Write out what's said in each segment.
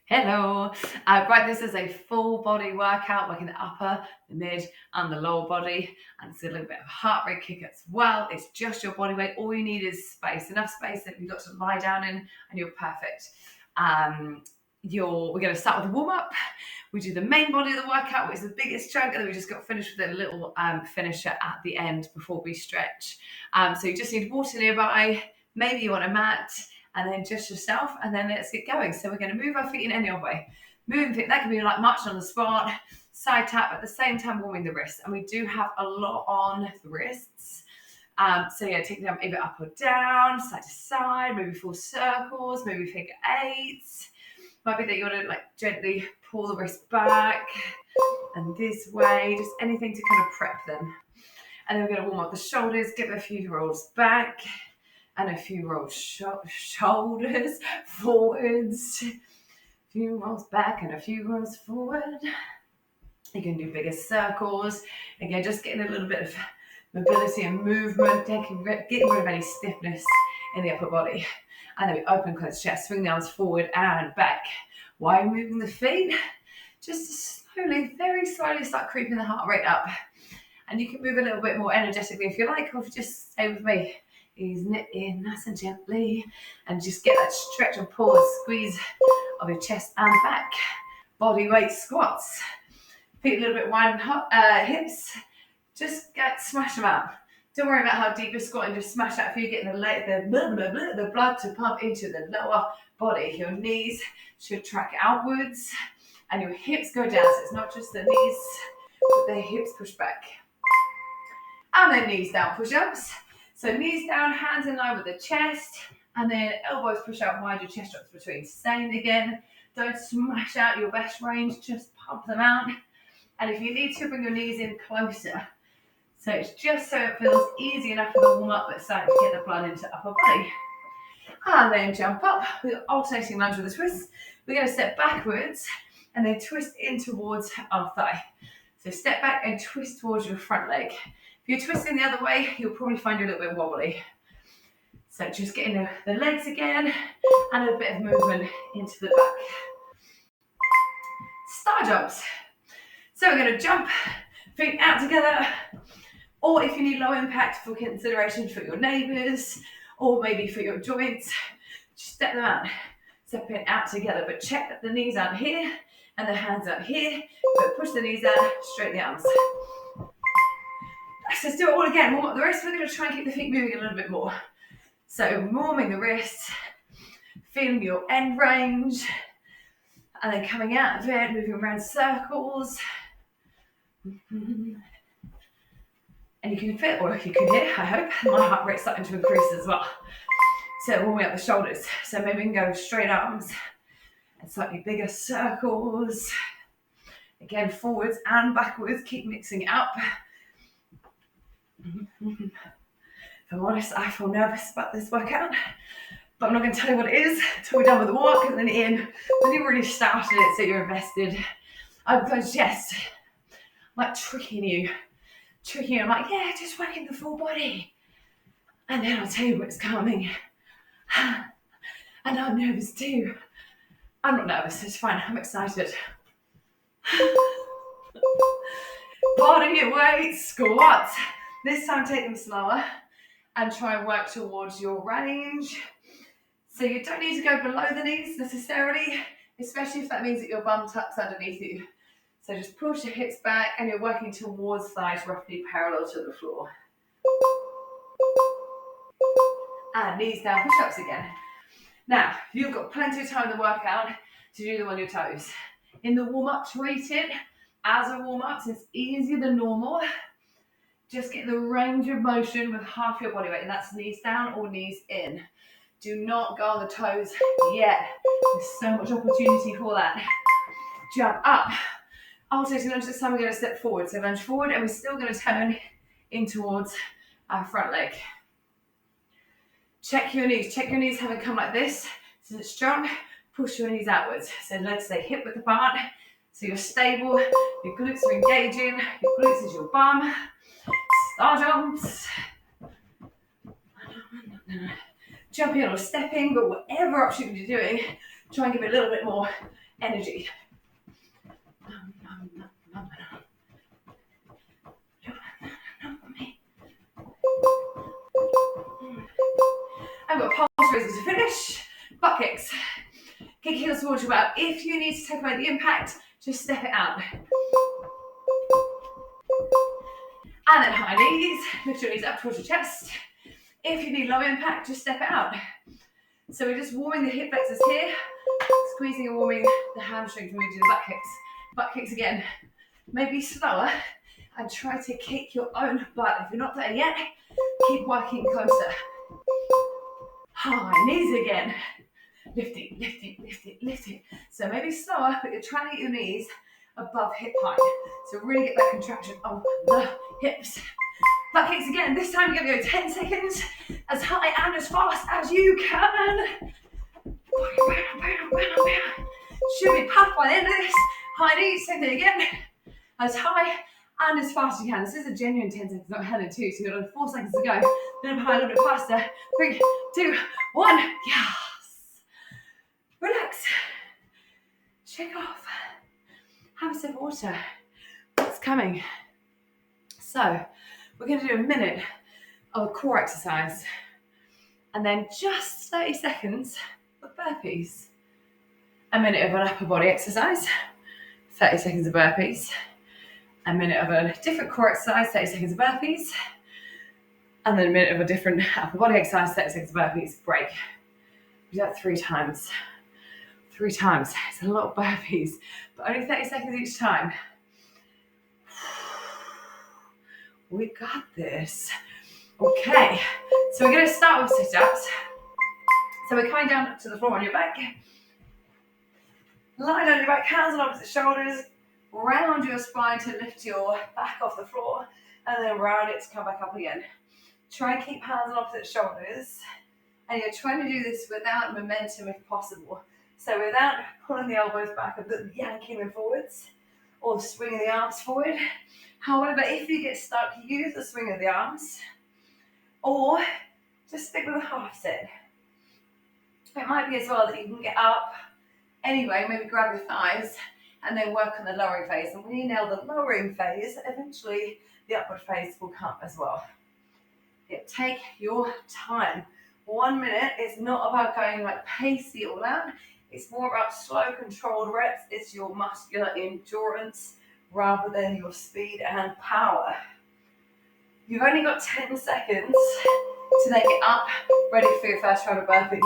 Hello. Right, this is a full body workout, working the upper, the mid, and the lower body. And it's a little bit of a heart rate kick as well. It's just your body weight. All you need is space, enough space that you've got to lie down in, and you're perfect. We're going to start with a warm up. We do the main body of the workout, which is the biggest chunk, and then we just got finished with a little finisher at the end before we stretch. So you just need water nearby. Maybe you want a mat, and then just yourself, and then let's get going. So we're going to move our feet in any old way. Moving feet, that can be like marching on the spot, side tap, at the same time warming the wrists. And we do have a lot on the wrists. So yeah, take them either up or down, side to side, maybe full circles, maybe figure eights. Might be that you want to like gently pull the wrist back and this way, just anything to kind of prep them. And then we're going to warm up the shoulders, give a few rolls back and a few rolls shoulders forwards, a few rolls back and a few rolls forward. You can do bigger circles. Again, just getting a little bit of mobility and movement, getting rid of any stiffness in the upper body. And then we open, close chest, swing the arms forward and back. While moving the feet, just slowly, very slowly start creeping the heart rate up. And you can move a little bit more energetically if you like, or if you just stay with me. Easing it in nice and gently, and just get that stretch and pull and squeeze of your chest and back. Body weight squats. Feet a little bit wide and hips. Just smash them out. Don't worry about how deep you're squatting, just smash out. If you're getting the blood to pump into the lower body. Your knees should track outwards and your hips go down. So it's not just the knees, but the hips push back. And then knees down push-ups. So knees down, hands in line with the chest, and then elbows push out wide, your chest drops between. Same again. Don't smash out your best range, just pump them out. And if you need to, bring your knees in closer. So it's just so it feels easy enough for the warm-up, but starting to get the blood into upper body. And then jump up with alternating lunge with the twists. We're going to step backwards and then twist in towards our thigh. So step back and twist towards your front leg. If you're twisting the other way, you'll probably find you a little bit wobbly. So just getting the legs again and a bit of movement into the back. Star jumps. So we're going to jump, feet out together, or if you need low impact for consideration for your neighbours, or maybe for your joints, just step them out. Step it out together, but check that the knees aren't here and the hands aren't here, but push the knees out, straighten the arms. Let's do it all again. Warm up the wrists. We're going to try and keep the feet moving a little bit more. So warming the wrists, feeling your end range, and then coming out of it, moving around circles. And you can feel, or you can hear, I hope, my heart rate starting to increase as well. So warming up the shoulders. So maybe we can go straight arms and slightly bigger circles. Again, forwards and backwards. Keep mixing it up. If I'm honest, I feel nervous about this workout, but I'm not going to tell you what it is until we're done with the walk, and then when you've already started it, so you're invested. I'm closed chest. I'm like tricking you. I'm like, yeah, just working the full body. And then I'll tell you what's coming. And I'm nervous too. I'm not nervous, it's fine, I'm excited. Body weight squats. This time take them slower and try and work towards your range. So you don't need to go below the knees necessarily, especially if that means that your bum tucks underneath you. So just push your hips back and you're working towards thighs roughly parallel to the floor. And knees down, push-ups again. Now, you've got plenty of time in the workout to do them on your toes. In the warm-up, treat it as a warm-up, so it's easier than normal. Just get the range of motion with half your body weight, and that's knees down or knees in. Do not go on the toes yet. There's so much opportunity for that. Jump up. Alternating lunge, this time we're going to step forward. So lunge forward, and we're still going to turn in towards our front leg. Check your knees. Check your knees haven't come like this. So it's strong. Push your knees outwards. So legs stay hip width apart. So you're stable. Your glutes are engaging. Your glutes is your bum. Star jumps. Jumping or stepping, but whatever option you're doing, Try and give it a little bit more energy. I've got pulse raises to finish. Butt kicks. Kick heels towards your butt. If you need to take away the impact, just step it out. And then high knees. Lift your knees up towards your chest. If you need low impact, just step it out. So we're just warming the hip flexors here, squeezing and warming the hamstrings when we do the butt kicks. Butt kicks again. Maybe slower and try to kick your own butt. If you're not there yet, keep working closer. High knees again. Lift it, lift it, lift it, lift it. So maybe slower, but you're trying to get your knees above hip height. So really get that contraction of the hips. Butt kicks again. This time you're going to go 10 seconds, as high and as fast as you can. Should be puffed by the end of this. High knees, same thing again. As high and as fast as you can. This is a genuine 10 seconds, not Helen too. So you've got 4 seconds to go. Then high, a little bit faster. 3, 2, 1. Yes. Relax. Shake off. Have a sip of water. What's coming? So we're going to do a minute of a core exercise and then just 30 seconds of burpees. A minute of an upper body exercise, 30 seconds of burpees. A minute of a different core exercise, 30 seconds of burpees. And then a minute of a different upper body exercise, 30 seconds of burpees, break. We do that 3 times. 3 times. It's a lot of burpees, but only 30 seconds each time. We got this. Okay, so we're going to start with sit-ups. So we're coming down to the floor on your back. Lie down your back, hands on opposite shoulders. Round your spine to lift your back off the floor, and then round it to come back up again. Try and keep hands on opposite shoulders. And you're trying to do this without momentum if possible. So without pulling the elbows back and yanking them forwards or swinging the arms forward. However, if you get stuck, use the swing of the arms or just stick with a half set. It might be as well that you can get up anyway, maybe grab your thighs and then work on the lowering phase. And when you nail the lowering phase, eventually the upward phase will come as well. Take your time. 1 minute is not about going like pacey all out. It's more about slow, controlled reps. It's your muscular endurance rather than your speed and power. You've only got 10 seconds to then get up, ready for your first round of burpees.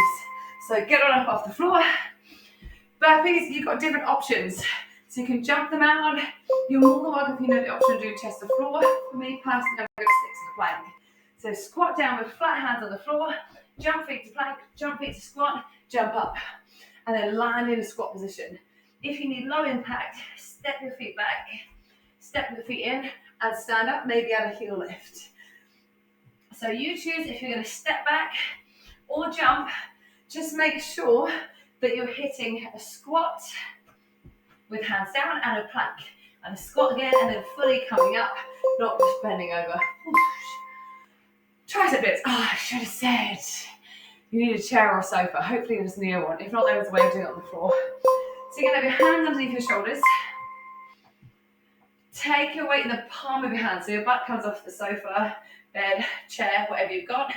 So get on up off the floor. Burpees, you've got different options. So you can jump them out. You're more than welcome if you know the option of doing chest to floor. For me personally, I'm going to stick to the plank. So squat down with flat hands on the floor, jump feet to plank, jump feet to squat, jump up, and then land in a squat position. If you need low impact, step your feet back, step the feet in, and stand up, maybe add a heel lift. So you choose if you're going to step back or jump. Just make sure that you're hitting a squat with hands down and a plank. And a squat again, and then fully coming up, not just bending over. Tricep dips. Oh, I should have said you need a chair or a sofa. Hopefully there's near one. If not, there's a way of doing it on the floor. So you're going to have your hands underneath your shoulders. Take your weight in the palm of your hand. So your butt comes off the sofa, bed, chair, whatever you've got.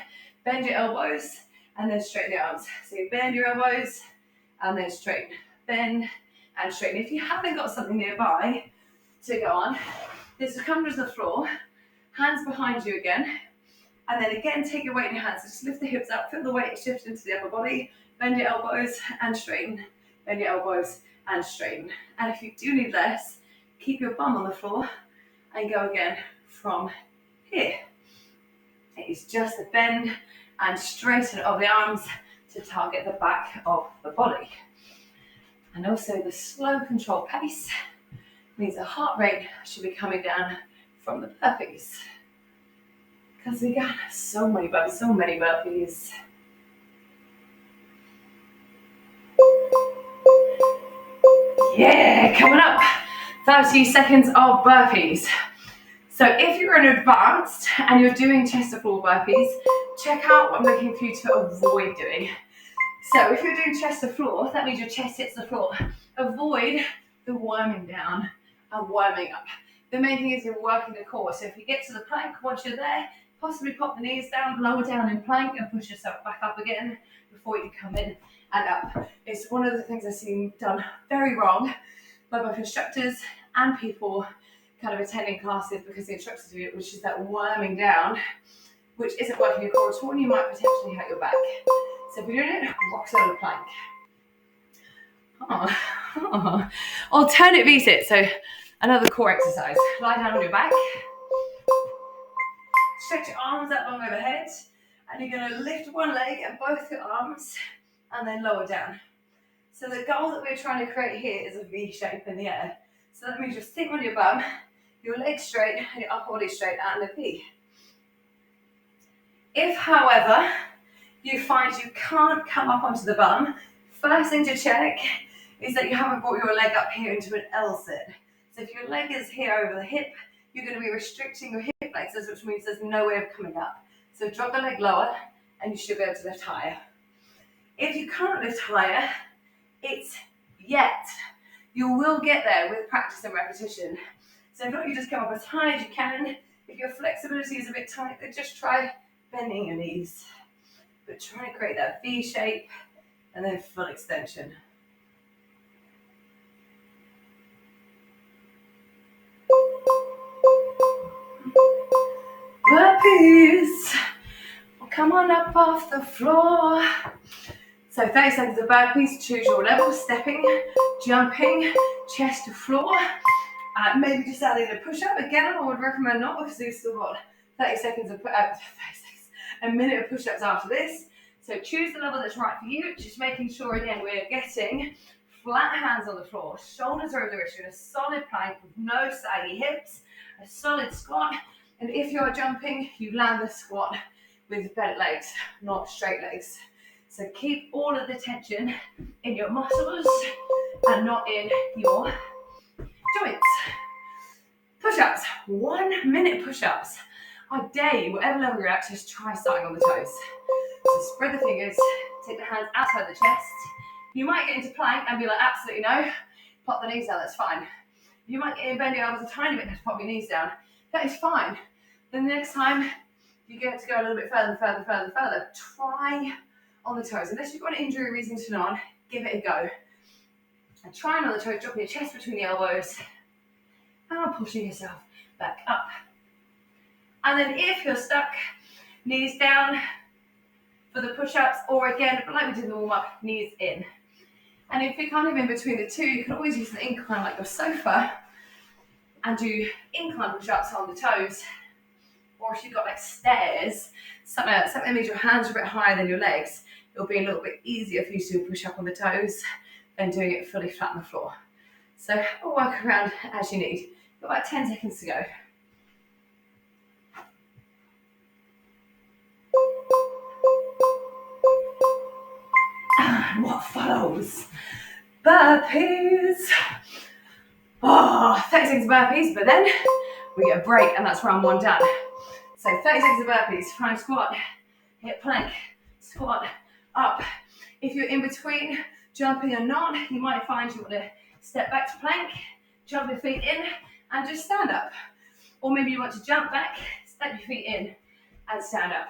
Bend your elbows and then straighten your arms. So you bend your elbows and then straighten. Bend and straighten. If you haven't got something nearby to go on, this will come to the floor. Hands behind you again. And then again, take your weight in your hands. So just lift the hips up, feel the weight shift into the upper body. Bend your elbows and straighten. Bend your elbows and straighten. And if you do need less, keep your bum on the floor and go again from here. It is just the bend and straighten of the arms to target the back of the body. And also the slow controlled pace means the heart rate should be coming down from the burpees. Because we got so many burpees. Yeah, coming up, 30 seconds of burpees. So if you're an advanced and you're doing chest to floor burpees, check out what I'm looking for you to avoid doing. So if you're doing chest to floor, that means your chest hits the floor. Avoid the worming down and worming up. The main thing is you're working the core. So if you get to the plank, once you're there, possibly pop the knees down, lower down in plank and push yourself back up again before you come in and up. It's one of the things I've seen done very wrong by both instructors and people kind of attending classes because the instructors do it, which is that worming down, which isn't working your core at all, and you might potentially hurt your back. So if you're doing it, rock solid plank. Alternate V-sit, so another core exercise. Lie down on your back. Stretch your arms up long overhead, and you're going to lift one leg and both your arms, and then lower down. So the goal that we're trying to create here is a V shape in the air. So that means you're sitting on your bum, your legs straight, and your upper body straight, and a V. If, however, you find you can't come up onto the bum, first thing to check is that you haven't brought your leg up here into an L sit. So if your leg is here over the hip, you're going to be restricting your hip flexors, which means there's no way of coming up. So drop the leg lower, and you should be able to lift higher. If you can't lift higher, it's yet. You will get there with practice and repetition. So if not, you just come up as high as you can. If your flexibility is a bit tight, then just try bending your knees. But try to create that V shape and then full extension. Burpees. Come on up off the floor. So 30 seconds of burpees, choose your level, stepping, jumping, chest to floor. Maybe just adding a push-up. Again, I would recommend not because we've still got 30 seconds of a minute of push-ups after this. So choose the level that's right for you. Just making sure, again, we're getting flat hands on the floor, shoulders over the wrist. You're in a solid plank with no saggy hips, a solid squat. And if you're jumping, you land the squat with bent legs, not straight legs. So keep all of the tension in your muscles and not in your joints. Push-ups, 1 minute push-ups. I dare you, whatever level you're at, just try starting on the toes. So spread the fingers, take the hands outside the chest. You might get into plank and be like, absolutely no, pop the knees down, that's fine. You might get in bend your elbows a tiny bit and pop your knees down. That is fine. Then the next time you get to go a little bit further, try on the toes. Unless you've got an injury reason to not, give it a go. And trying on the toes, dropping your chest between the elbows and pushing yourself back up. And then if you're stuck, knees down for the push-ups, or again, like we did in the warm-up, knees in. And if you're kind of in between the two, you can always use an incline like your sofa and do incline push-ups on the toes. Or if you've got like stairs, something that means your hands are a bit higher than your legs, it'll be a little bit easier for you to do a push-up on the toes than doing it fully flat on the floor. So we'll work around as you need. Got about 10 seconds to go. And what follows? Burpees. 30 seconds of burpees, but then we get a break, and that's round one done. So 30 seconds of burpees, front squat, hip plank, squat, up. If you're in between jumping and not, you might find you want to step back to plank, jump your feet in, and just stand up. Or maybe you want to jump back, step your feet in, and stand up.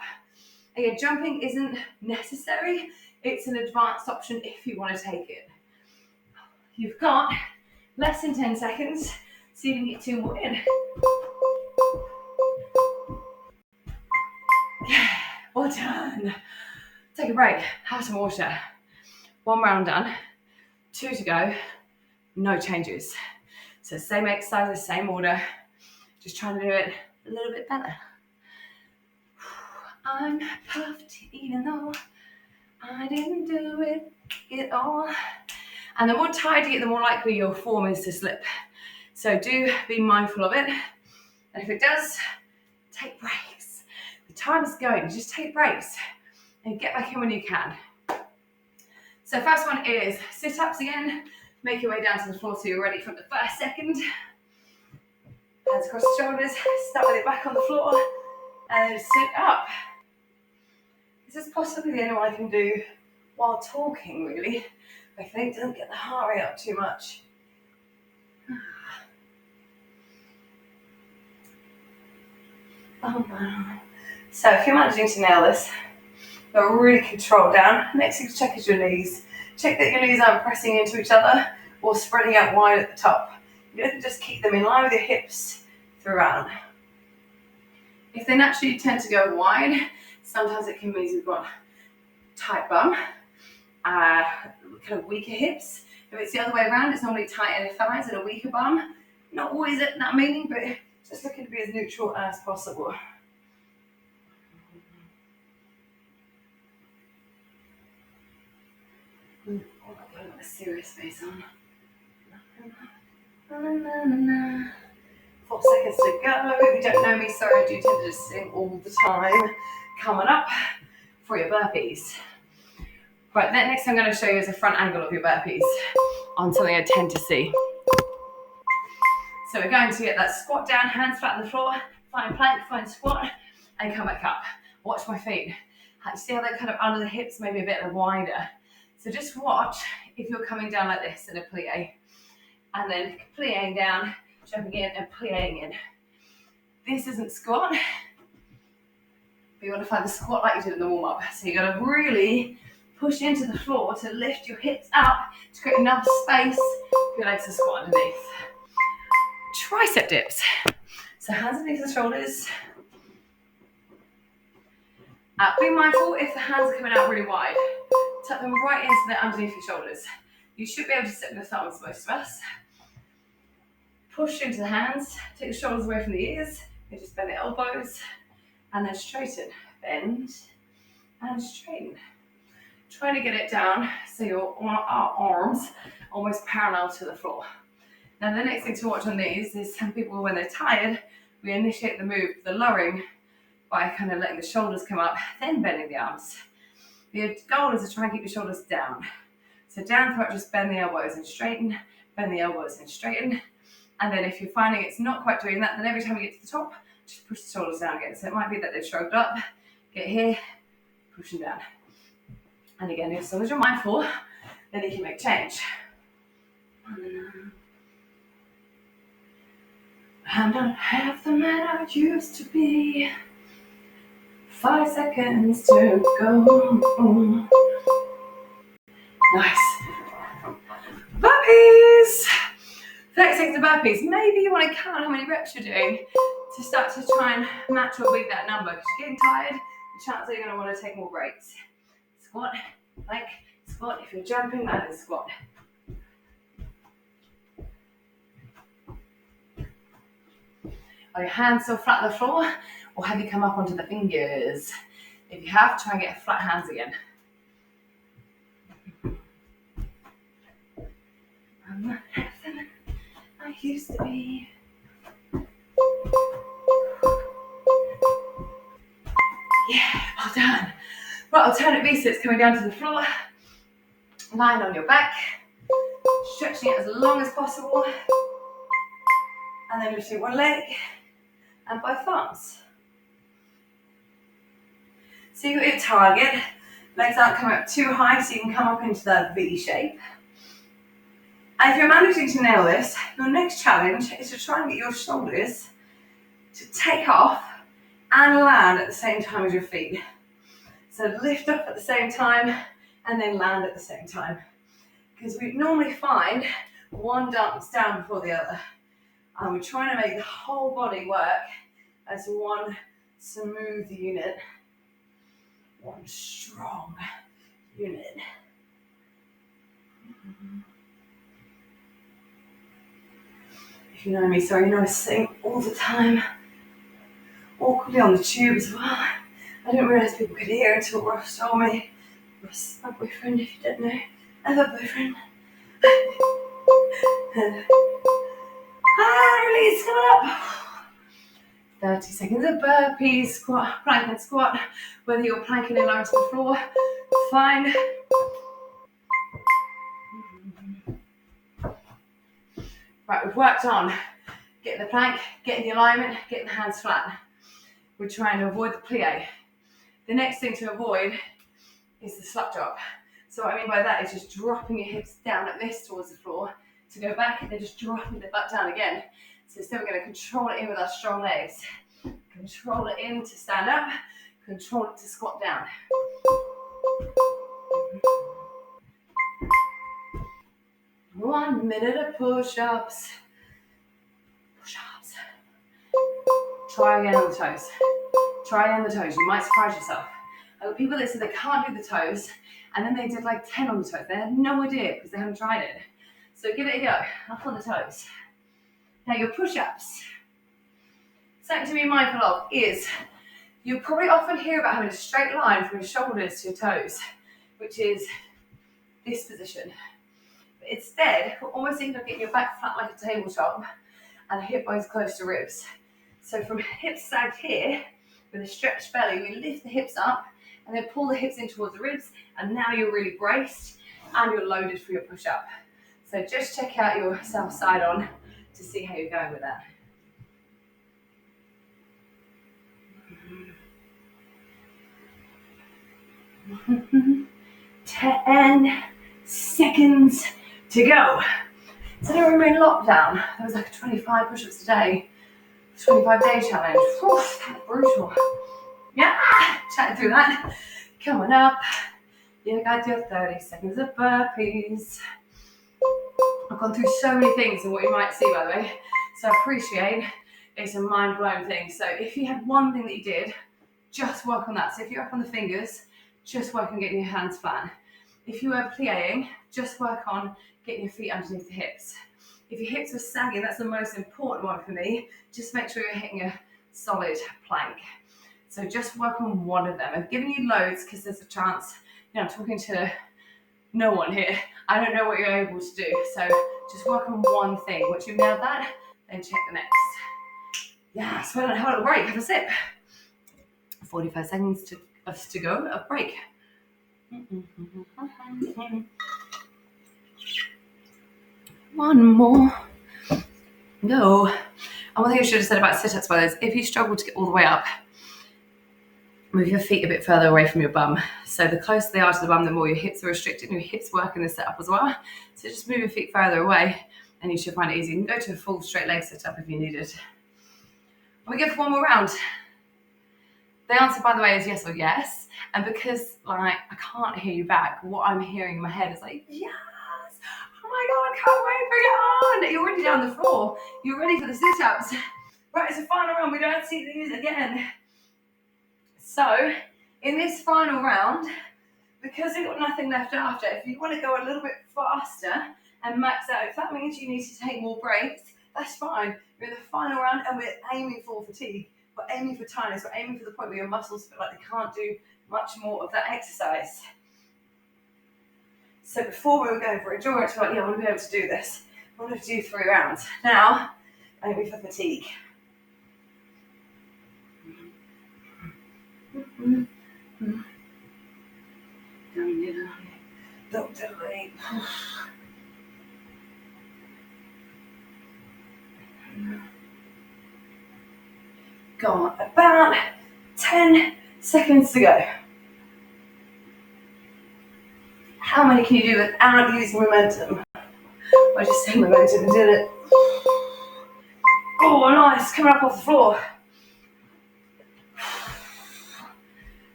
Again, jumping isn't necessary. It's an advanced option if you want to take it. You've got less than 10 seconds, so you can get 2 more in. Well done. Take a break, have some water. 1 round done, 2 to go, no changes. So same exercise, same order, just trying to do it a little bit better. I'm puffed even though I didn't do it at all. And the more tired you get, the more likely your form is to slip. So do be mindful of it. And if it does, take breaks. The time is going, just take breaks and get back in when you can. So first one is sit-ups again. Make your way down to the floor so you're ready from the first second. Hands across the shoulders, start with it back on the floor, and then sit up. This is possibly the only one I can do while talking, really. I think don't get the heart rate up too much. So if you're managing to nail this, you'll really control down. Next thing to check is your knees. Check that your knees aren't pressing into each other or spreading out wide at the top. You can just keep them in line with your hips throughout. If they naturally tend to go wide, sometimes it can mean we've got tight bum, kind of weaker hips. If it's the other way around, it's normally tight in the thighs and a weaker bum. Not always that meaning, but just looking to be as neutral as possible. Oh my god, I've got a serious face on. 4 seconds to go. If you don't know me, sorry, I do tend to just sing all the time. Coming up for your burpees. Right, next I'm going to show you is a front angle of your burpees on something I tend to see. So we're going to get that squat down, hands flat on the floor, find plank, find squat, and come back up. Watch my feet. See how they're kind of under the hips, maybe a bit wider. So just watch if you're coming down like this in a plie, and then plieing down, jumping in and plieing in. This isn't squat, but you want to find the squat like you did in the warm-up. So you're going to really push into the floor to lift your hips up to create enough space for your legs to squat underneath. Tricep dips. So hands underneath the shoulders. Be mindful if the hands are coming out really wide. Tuck them right into the underneath your shoulders. You should be able to sit with the thumbs, most of us. Push into the hands, take the shoulders away from the ears, and just bend the elbows, and then straighten. Bend and straighten. Trying to get it down so your arms almost parallel to the floor. Now the next thing to watch on these is some people, when they're tired, we initiate the move, the lowering, by kind of letting the shoulders come up, then bending the arms. The goal is to try and keep your shoulders down. So down throughout, just bend the elbows and straighten, bend the elbows and straighten. And then if you're finding it's not quite doing that, then every time you get to the top, just push the shoulders down again. So it might be that they've shrugged up, get here, push them down. And again, as long as you're mindful, then you can make change. I'm not half the man I used to be. 5 seconds to go. Nice. Burpees. 30 seconds of burpees. Maybe you want to count how many reps you're doing to start to try and match or beat that number. Because you're getting tired, the chances are you're going to want to take more breaks. Squat, plank, squat. If you're jumping, that is squat. Are your hands still flat on the floor, or have you come up onto the fingers? If you have, try and get flat hands again. I'm not heaven I used to be. Yeah, well done. Right, alternate V sits coming down to the floor. Lying on your back, stretching it as long as possible, and then lifting one leg and both arms. So you've got your target. Legs aren't coming up too high, so you can come up into that V shape. And if you're managing to nail this, your next challenge is to try and get your shoulders to take off and land at the same time as your feet. So lift up at the same time and then land at the same time. Because we normally find one dumps down before the other. And we're trying to make the whole body work as one smooth unit, one strong unit. If you know me, sorry, you know I sing all the time. Awkwardly on the tube as well. I didn't realise people could hear until Ross told me. Ross, my boyfriend, if you don't know. I have a boyfriend. Release, coming up. 30 seconds of burpees, squat, plank and squat. Whether you're planking in line to the floor, fine. Right, we've worked on getting the plank, getting the alignment, getting the hands flat. We're trying to avoid the plie. The next thing to avoid is the slut drop. So what I mean by that is just dropping your hips down like this towards the floor to go back, and then just dropping the butt down again. So still we're going to control it in with our strong legs. Control it in to stand up. Control it to squat down. 1 minute of push-ups. Push-ups. Try again on the toes. Try again on the toes. You might surprise yourself. I've got people that say they can't do the toes, and then they did like 10 on the toes. They had no idea because they haven't tried it. So give it a go. Up on the toes. Now your push-ups. Something to be mindful of is you'll probably often hear about having a straight line from your shoulders to your toes, which is this position. But instead, we're almost thinking of getting your back flat like a tabletop and the hip bones close to ribs. So from hips sagged here, with a stretched belly, we lift the hips up and then pull the hips in towards the ribs, and now you're really braced and you're loaded for your push-up. So just check out yourself side on to see how you're going with that. 10 seconds to go. So now we're in lockdown. That was like 25 push-ups a day, 25-day challenge. Whew, that's brutal. Yeah, chatting through that. Coming up, you got your 30 seconds of burpees. I've gone through so many things and what you might see, by the way. So I appreciate it's a mind-blowing thing. So if you had one thing that you did, just work on that. So if you're up on the fingers, just work on getting your hands flat. If you were playing, just work on getting your feet underneath the hips. If your hips are sagging, that's the most important one for me. Just make sure you're hitting a solid plank. So just work on one of them. I've given you loads because there's a chance, I'm talking to no one here. I don't know what you're able to do. So just work on one thing. Once you've nailed that, then check the next. Yeah, so have a little break, have a sip. 45 seconds to go, a break. One more. Go. And one thing I should have said about sit-ups, by the way, is if you struggle to get all the way up, move your feet a bit further away from your bum. So the closer they are to the bum, the more your hips are restricted, and your hips work in this setup as well. So just move your feet further away, and you should find it easy. You can go to a full straight leg sit-up if you need it. And we go for one more round. The answer, by the way, is yes or yes. And because I can't hear you back, what I'm hearing in my head is like, yes! Oh my God, I can't wait, bring it on! You're already down the floor. You're ready for the sit-ups. Right, it's a final round. We don't see these again. So, in this final round, because we've got nothing left after, if you want to go a little bit faster and max out, if that means you need to take more breaks, that's fine. We're in the final round and we're aiming for fatigue. We're aiming for tiredness. We're aiming for the point where your muscles feel like they can't do much more of that exercise. So before we were going for endurance, we're like, I want to be able to do this. I want to do 3 rounds. Now, aiming for fatigue. Don't delay. Got about 10 seconds to go. How many can you do without using momentum? I just said momentum and did it. Oh, nice. Coming up off the floor.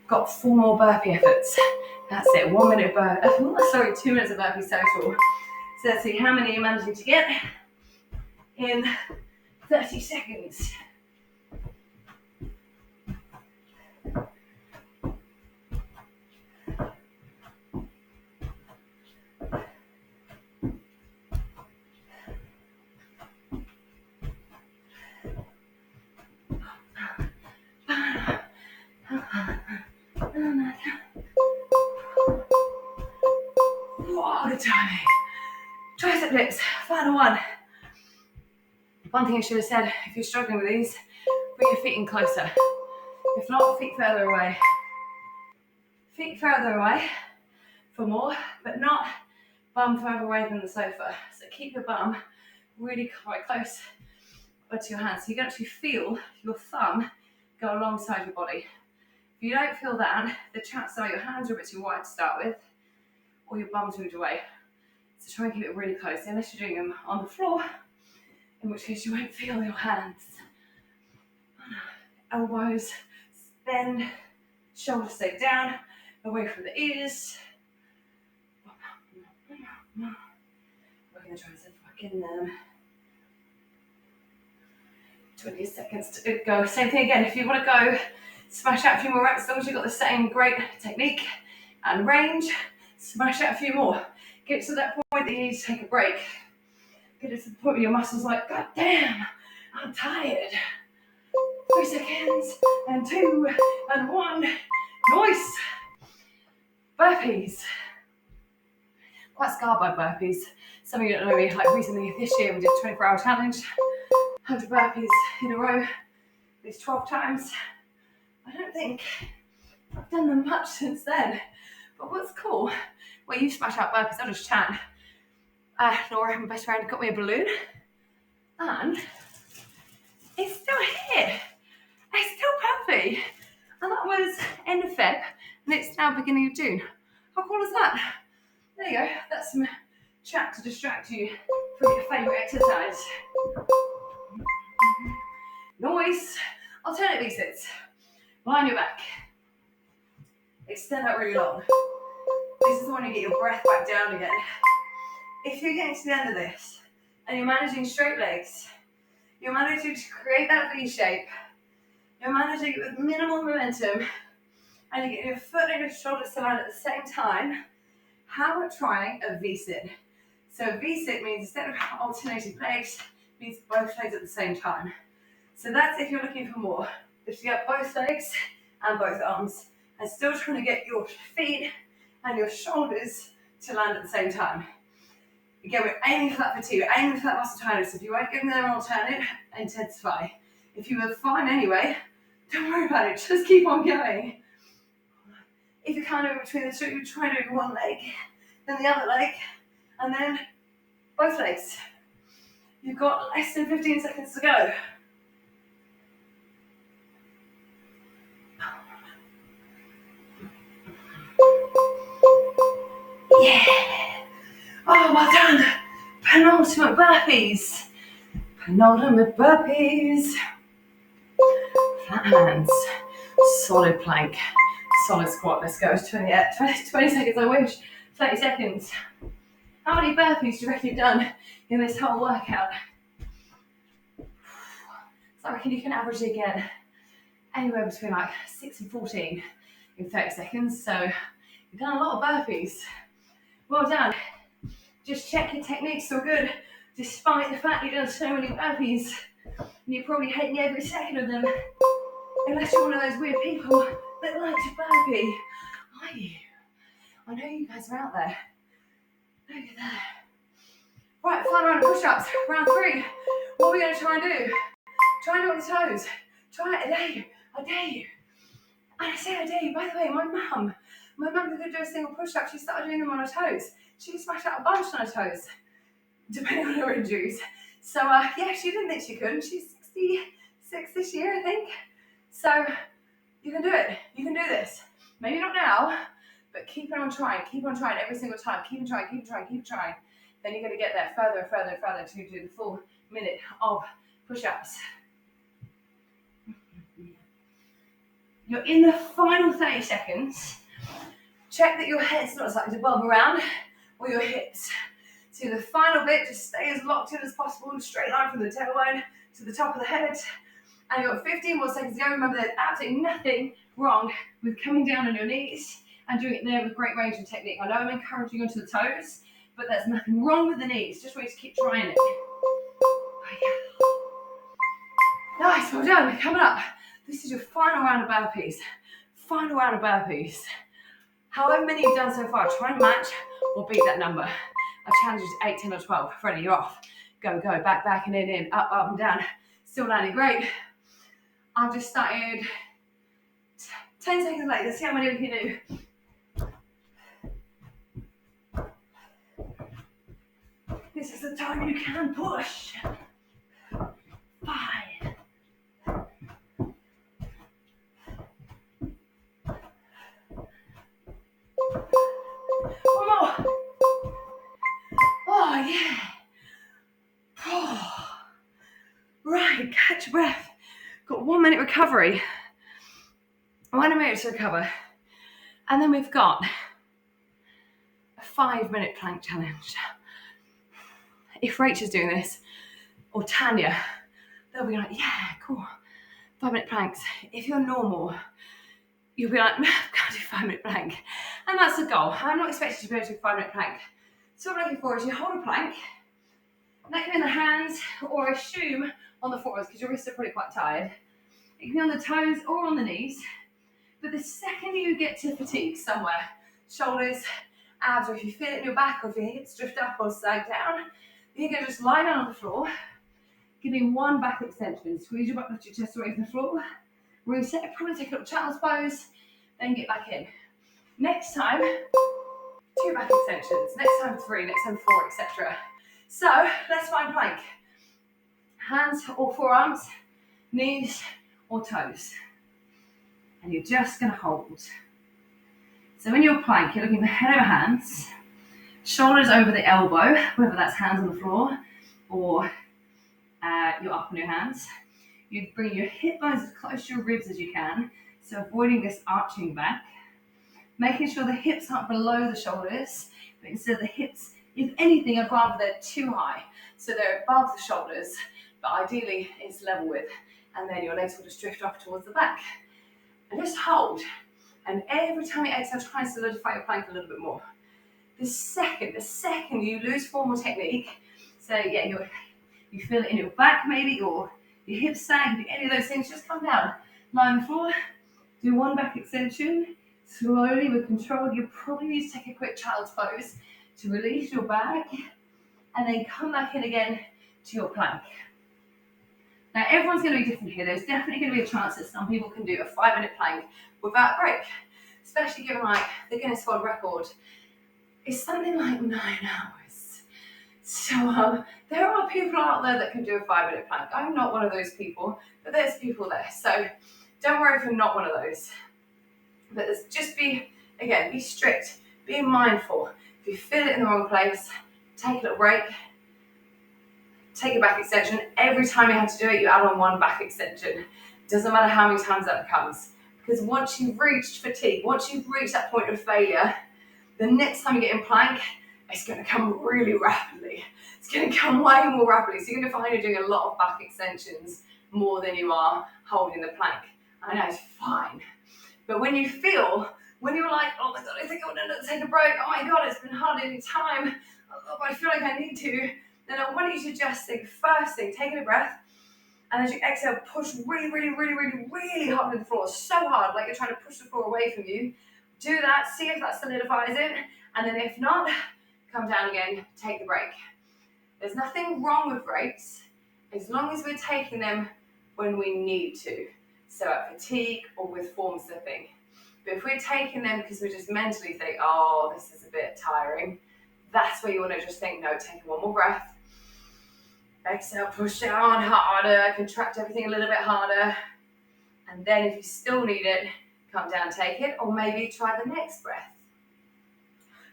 Got 4 more burpee efforts. That's it. 1 minute burpee. 2 minutes of burpees total. So let's see how many you're managing to get in 30 seconds. Wow, good timing. Tricep dips, final one. One thing I should have said, if you're struggling with these, bring your feet in closer. If not, feet further away. Feet further away for more, but not bum further away than the sofa. So keep your bum really quite close to your hands. So you can actually feel your thumb go alongside your body. If you don't feel that, the chances are your hands are a bit too wide to start with, or your bum's moved away. So try and keep it really close, unless you're doing them on the floor, in which case you won't feel your hands. Elbows bend, shoulders stay down, away from the ears. We're going to try and set back in them. 20 seconds to go. Same thing again. If you want to go smash out a few more reps, as long as you've got the same great technique and range, smash out a few more. Get to that point that you need to take a break. Get it to the point where your muscles are like, God damn, I'm tired. 3 seconds, and 2, and 1. Nice. Burpees. Quite scarred by burpees. Some of you don't know me, like recently this year we did a 24-hour challenge. 100 burpees in a row, at least 12 times. I don't think I've done them much since then. But what's cool, when you smash out burpees, I'll just chat. Laura, my best friend, got me a balloon. And it's still here. It's still puffy. And that was end of Feb, and it's now beginning of June. How cool is that? There you go. That's some chat to distract you from your favourite exercise. Nice. Alternate V-sits. Lie on your back. Extend out really long. This is when you get your breath back down again. If you're getting to the end of this and you're managing straight legs, you're managing to create that V shape, you're managing it with minimal momentum, and you're getting your foot and your shoulders to land at the same time, how about trying a V-sit? So a V-sit means instead of alternating legs, it means both legs at the same time. So that's if you're looking for more. If you get both legs and both arms, and still trying to get your feet and your shoulders to land at the same time. Again, we're aiming for that fatigue, we're aiming for that muscle tightness. If you weren't getting there an alternate, intensify. If you were fine anyway, don't worry about it, just keep on going. If you're kind of in between the two, you try doing one leg, then the other leg, and then both legs. You've got less than 15 seconds to go. Yeah! Oh, well done! Penultimate burpees. Penultimate burpees. Flat hands. Solid plank. Solid squat. Let's go. 20 seconds, I wish. 30 seconds. How many burpees do you reckon you've done in this whole workout? So I reckon you can average it again anywhere between like 6 and 14 in 30 seconds. So you've done a lot of burpees. Well done. Just check your technique's still good, despite the fact you've done so many burpees. And you're probably hating every second of them. Unless you're one of those weird people that like to burpee. Are you? I know you guys are out there. Look at that. Right, final round of push-ups. Round 3. What are we going to try and do? Try and do it on the toes. Try it a day. I dare you. And I say I dare you. By the way, my mum could do a single push-up. She started doing them on her toes. She smashed out a bunch on her toes, depending on her injuries. So, yeah, she didn't think she could. She's 66 this year, I think. So, you can do it. You can do this. Maybe not now, but keep on trying. Keep on trying every single time. Keep on trying, keep on trying, keep on trying. Then you're going to get there further and further and further to do the full minute of push-ups. You're in the final 30 seconds. Check that your head's not starting to bob around, or your hips. So the final bit, just stay as locked in as possible, straight line from the tailbone to the top of the head. And you've got 15 more seconds to go. Remember, there's absolutely nothing wrong with coming down on your knees and doing it there with great range of technique. I know I'm encouraging you onto the toes, but there's nothing wrong with the knees. Just want you to keep trying it. Nice, well done. Coming up, this is your final round of burpees. Final round of burpees. However many you've done so far, try and match or beat that number. I challenge you to 8, 10 or 12. Ready, you're off. Go, back and in, up and down. Still landing great. I've just started 10 seconds late. Let's see how many we can do. This is the time you can push. 5. One more. right, catch your breath. Got 1 minute recovery. 1 minute to recover. And then we've got a 5-minute plank challenge. If Rachel's doing this, or Tanya, they'll be like, yeah, cool, 5-minute planks. If you're normal, you'll be like, I can't do 5-minute plank. And that's the goal. I'm not expecting you to be able to do a 5-minute plank. So what I'm looking for is you hold a plank, neck in the hands, or a shoe on the forearms, because your wrists are probably quite tired. It can be on the toes or on the knees. But the second you get to fatigue somewhere, shoulders, abs, or if you feel it in your back, or if your hips drift up or sag down, you're going to just lie down on the floor, giving 1 back extension. Squeeze your butt, lift your chest away from the floor. Reset, probably take a little child's pose, then get back in. Next time, 2 back extensions. Next time 3, next time 4, etc. So let's find plank. Hands or forearms, knees or toes. And you're just going to hold. So in your plank, you're looking for head over hands, shoulders over the elbow, whether that's hands on the floor or you're up on your hands. You bring your hip bones as close to your ribs as you can, so avoiding this arching back. Making sure the hips aren't below the shoulders, but instead the hips, if anything, I'd rather they're too high. So they're above the shoulders, but ideally it's level with. And then your legs will just drift off towards the back. And just hold. And every time you exhale, try and solidify your plank a little bit more. The second you lose form or technique, so yeah, you feel it in your back maybe, or your hips sag, do any of those things, just come down. Lie on the floor, do 1 back extension, slowly with control. You probably need to take a quick child's pose to release your back, and then come back in again to your plank. Now everyone's going to be different here. There's definitely going to be a chance that some people can do a 5-minute plank without a break, especially given like the Guinness World Record is something like 9 hours. So there are people out there that can do a 5-minute plank. I'm not one of those people, but there's people there. So don't worry if you're not one of those. But just be strict, be mindful. If you feel it in the wrong place, take a little break. Take a back extension. Every time you have to do it, you add on 1 back extension. Doesn't matter how many times that becomes. Because once you've reached fatigue, once you've reached that point of failure, the next time you get in plank, it's going to come really rapidly. It's going to come way more rapidly. So you're going to find you're doing a lot of back extensions more than you are holding the plank. I know it's fine. But when you're like, oh my God, I think I want to take a break. Oh my God, it's been hard any time. Oh, but I feel like I need to. Then I want you to just think, first thing, taking a breath, and as you exhale, push really, really, really, really, really hard on the floor, so hard, like you're trying to push the floor away from you. Do that, see if that solidifies it, and then if not, come down again, take the break. There's nothing wrong with breaks, as long as we're taking them when we need to, so at fatigue or with form slipping. But if we're taking them because we just mentally think, oh, this is a bit tiring, that's where you want to just think, no, take 1 more breath. Exhale, push down harder, contract everything a little bit harder. And then if you still need it, come down, take it, or maybe try the next breath.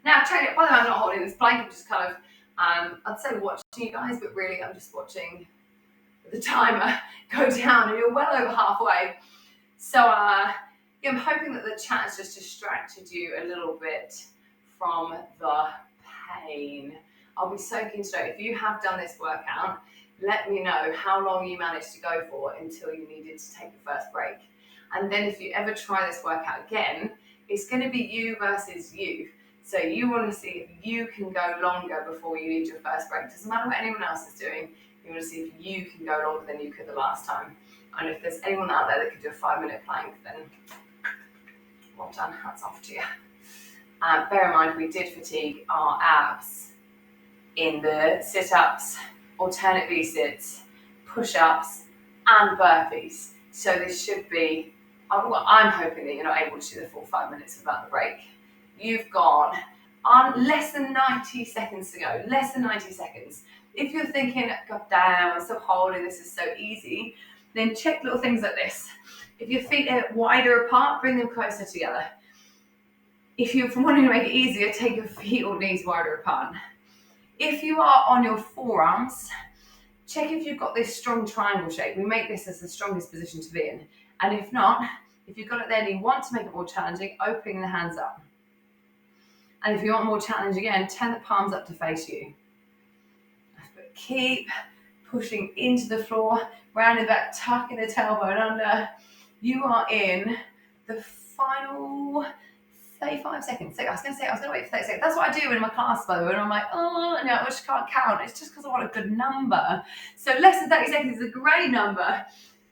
Now, check it. By the way, I'm not holding this plank, I'm just kind of, I'd say watching you guys, but really I'm just watching the timer go down, and you're well over halfway. So, I'm hoping that the chat has just distracted you a little bit from the pain. I'll be so keen to know, if you have done this workout, let me know how long you managed to go for until you needed to take the first break. And then if you ever try this workout again, it's going to be you versus you. So you want to see if you can go longer before you need your first break. Doesn't matter what anyone else is doing. You want to see if you can go longer than you could the last time. And if there's anyone out there that could do a 5-minute plank, then well done, hats off to you. Bear in mind, we did fatigue our abs in the sit-ups, alternate V-sits, push-ups, and burpees. So this should be, I'm hoping that you're not able to do the full 5 minutes without the break. You've got less than 90 seconds to go, less than 90 seconds. If you're thinking, God damn, I'm still holding, this is so easy, then check little things like this. If your feet are wider apart, bring them closer together. If you're wanting to make it easier, take your feet or knees wider apart. If you are on your forearms, check if you've got this strong triangle shape. We make this as the strongest position to be in. And if not, if you've got it there and you want to make it more challenging, opening the hands up. And if you want more challenge again, turn the palms up to face you. But keep pushing into the floor, rounding back, tucking the tailbone under. You are in the final 35 seconds. So I was going to wait for 30 seconds. That's what I do in my class, by the way, and I'm like, oh, no, I just can't count. It's just because I want a good number. So less than 30 seconds is a great number.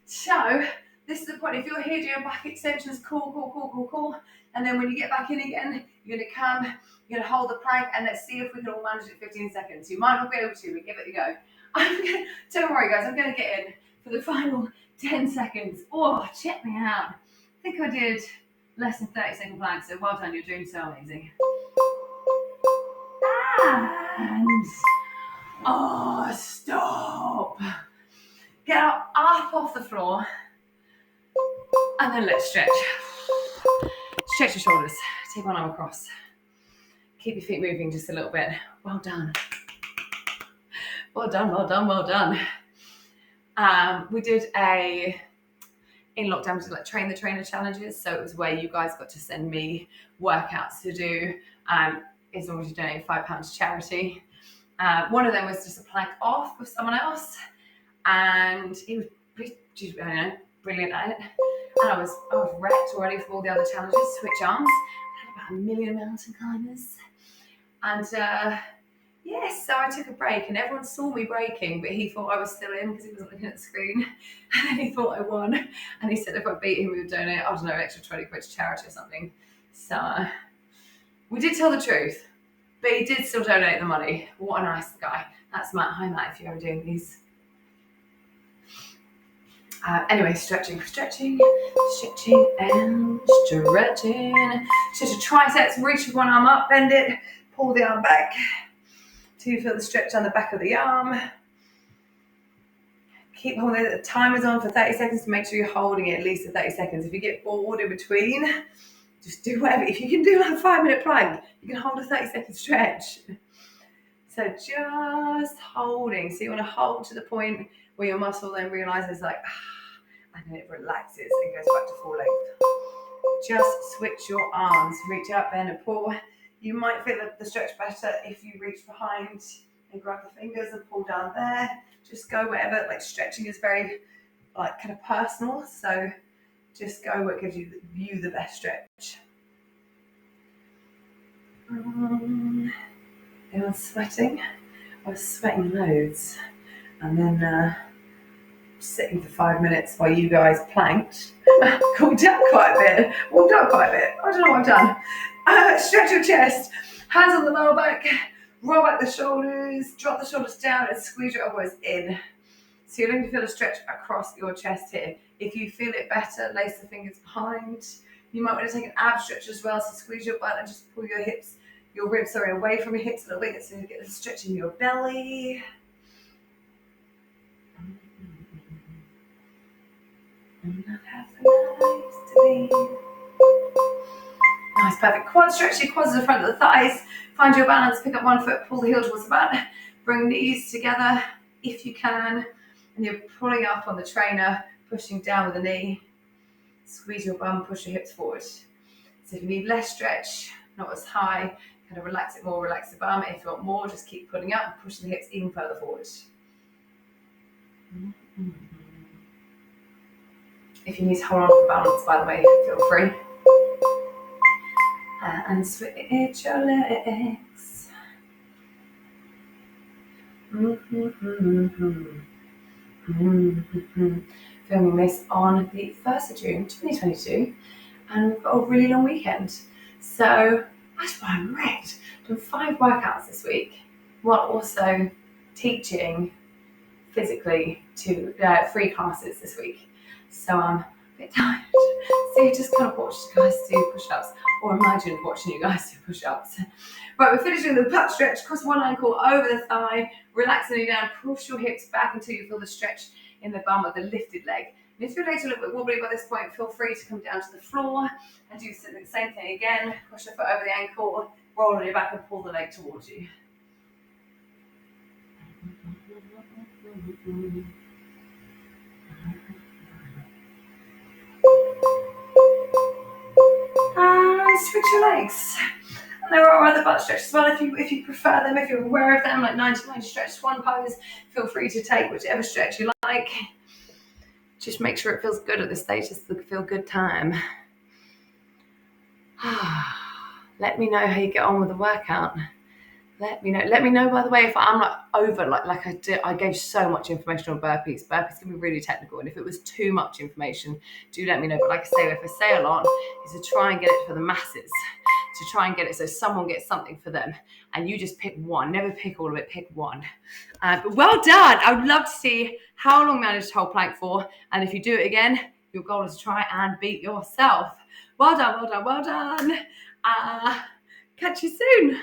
So this is the point. If you're here doing back extensions, cool. And then when you get back in again, you're going to come, you're going to hold the plank, and let's see if we can all manage it 15 seconds. You might not be able to, but give it a go. Don't worry, guys. I'm going to get in for the final 10 seconds. Oh, check me out. I think I did less than 30-second plank, so well done. You're doing so amazing. And stop. Get up off the floor, and then let's stretch. Stretch your shoulders. Take one arm across. Keep your feet moving just a little bit. Well done. Well done. We did in lockdown, we did like train the trainer challenges. So it was where you guys got to send me workouts to do. As long as you donate £5 to charity. One of them was just a plank off with someone else, and he was brilliant at it. And I was wrecked already from all the other challenges. Switch arms. I had about 1 million mountain climbers, and so I took a break, and everyone saw me breaking, but he thought I was still in because he wasn't looking at the screen. And he thought I won, and he said if I beat him, we would donate, I don't know, an extra 20 quid to charity or something. So we did tell the truth, but he did still donate the money. What a nice guy. That's Matt. Hi, Matt, if you're ever doing these. Anyway, stretching and stretching. Stretch your triceps, reach with one arm up, bend it, pull the arm back till you feel the stretch on the back of the arm. Keep holding it. The timer's on for 30 seconds to make sure you're holding it at least for 30 seconds. If you get bored in between, just do whatever. If you can do like a 5-minute plank, you can hold a 30-second stretch. So just holding. So you want to hold to the point where your muscle then realizes like, and then it relaxes and goes back to full length. Just switch your arms. Reach up, bend and pull. You might feel the stretch better if you reach behind and grab the fingers and pull down there. Just go wherever. Like stretching is very like kind of personal. So just go what gives you the best stretch. I was sweating. I was sweating loads. And then sitting for 5 minutes while you guys planked. Cooled down quite a bit. Warmed up quite a bit. I don't know what I've done. Stretch your chest. Hands on the lower back. Roll back the shoulders. Drop the shoulders down and squeeze your elbows in. So you're going to feel a stretch across your chest here. If you feel it better, lace the fingers behind. You might want to take an ab stretch as well. So squeeze your butt and just pull your ribs away from your hips a little bit so you get a stretch in your belly. And that has nice to be. Nice, perfect. Quad stretch your quads to the front of the thighs. Find your balance, pick up one foot, pull the heel towards the butt. Bring knees together if you can. And you're pulling up on the trainer, pushing down with the knee. Squeeze your bum, push your hips forward. So if you need less stretch, not as high, kind of relax it more, relax the bum. If you want more, just keep pulling up and pushing the hips even further forward. If you need to hold on for balance, by the way, feel free. And switch your legs. Filming this on the 1st of June 2022, and we've got a really long weekend. So that's why I'm wrecked. I've done 5 workouts this week, while also teaching physically to 3 classes this week. So I'm a bit tired. So you just kind of watch you guys do push-ups, or imagine watching you guys do push-ups. Right, we're finishing with the butt stretch. Cross one ankle over the thigh, relax the knee down, push your hips back until you feel the stretch in the bum of the lifted leg. And if your legs are a little bit wobbly by this point, feel free to come down to the floor and do the same thing again. Push your foot over the ankle, roll on your back and pull the leg towards you. And switch your legs. And there are other butt stretches as well if you prefer them, if you're aware of them, like 90-90 stretch, one pose. Feel free to take whichever stretch you like. Just make sure it feels good at this stage. Just feel good time. Let me know how you get on with the workout. Let me know. Let me know, by the way, if I'm like over, like I did. I gave so much information on burpees. Burpees can be really technical, and if it was too much information, do let me know. But like I say, if I say a lot, is to try and get it for the masses, to try and get it so someone gets something for them, and you just pick one. Never pick all of it. Pick one. But well done. I would love to see how long you managed to hold plank for, and if you do it again, your goal is to try and beat yourself. Well done. Well done. Well done. Catch you soon.